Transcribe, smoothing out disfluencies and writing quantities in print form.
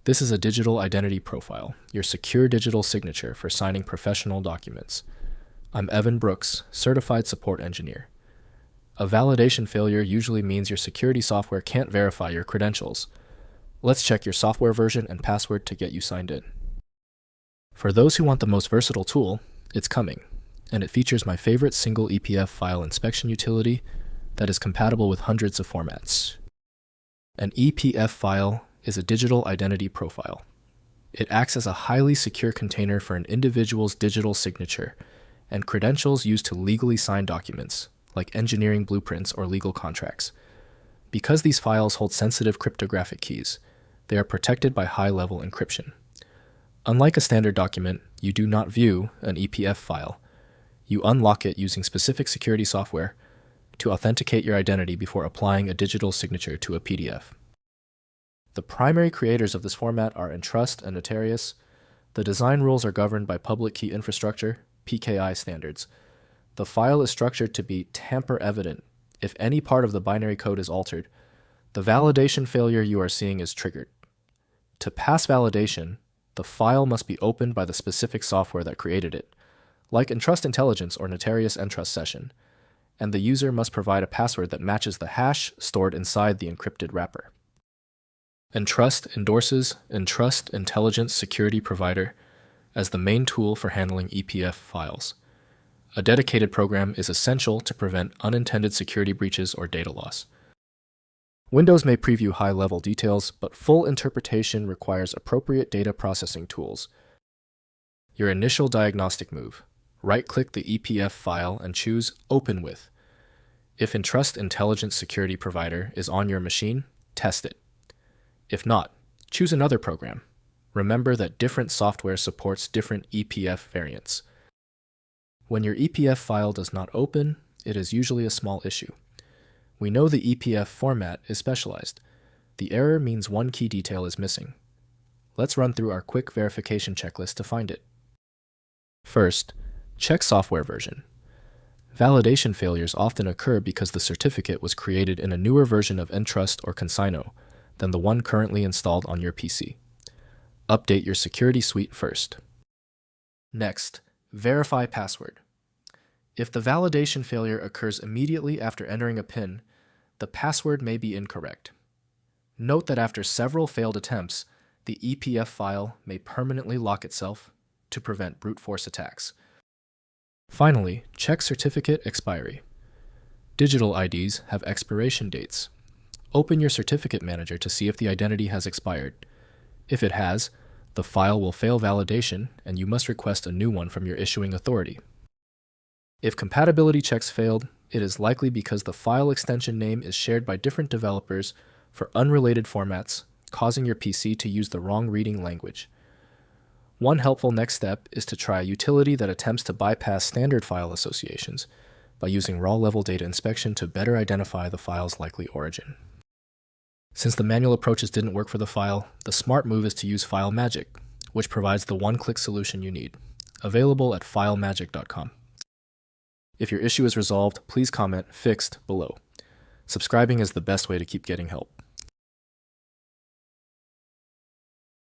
This is a digital identity profile, your secure digital signature for signing professional documents. I'm Evan Brooks, Certified Support Engineer. A validation failure usually means your security software can't verify your credentials. Let's check your software version and password to get you signed in. For those who want the most versatile tool, it's coming, and it features my favorite single EPF file inspection utility that is compatible with hundreds of formats. An EPF file is a digital identity profile. It acts as a highly secure container for an individual's digital signature and credentials used to legally sign documents, like engineering blueprints or legal contracts. Because these files hold sensitive cryptographic keys, they are protected by high-level encryption. Unlike a standard document, you do not view an EPF file. You unlock it using specific security software to authenticate your identity before applying a digital signature to a PDF. The primary creators of this format are Entrust and Notarius. The design rules are governed by Public Key Infrastructure, PKI standards. The file is structured to be tamper-evident. If any part of the binary code is altered, the validation failure you are seeing is triggered. To pass validation, the file must be opened by the specific software that created it, like Entrust Entelligence or Notarius Entrust Session, and the user must provide a password that matches the hash stored inside the encrypted wrapper. Entrust endorses Entrust Intelligence Security Provider as the main tool for handling EPF files. A dedicated program is essential to prevent unintended security breaches or data loss. Windows may preview high-level details, but full interpretation requires appropriate data processing tools. Your initial diagnostic move: right-click the EPF file and choose Open With. If Entrust Intelligence Security Provider is on your machine, test it. If not, choose another program. Remember that different software supports different EPF variants. When your EPF file does not open, it is usually a small issue. We know the EPF format is specialized. The error means one key detail is missing. Let's run through our quick verification checklist to find it. First, check software version. Validation failures often occur because the certificate was created in a newer version of Entrust or Consigno than the one currently installed on your PC. Update your security suite first. Next, verify password. If the validation failure occurs immediately after entering a PIN, the password may be incorrect. Note that after several failed attempts, the EPF file may permanently lock itself to prevent brute force attacks. Finally, check certificate expiry. Digital IDs have expiration dates. Open your certificate manager to see if the identity has expired. If it has, the file will fail validation and you must request a new one from your issuing authority. If compatibility checks failed, it is likely because the file extension name is shared by different developers for unrelated formats, causing your PC to use the wrong reading language. One helpful next step is to try a utility that attempts to bypass standard file associations by using raw-level data inspection to better identify the file's likely origin. Since the manual approaches didn't work for the file, the smart move is to use FileMagick, which provides the one-click solution you need. Available at filemagick.com. If your issue is resolved, please comment "Fixed" below. Subscribing is the best way to keep getting help.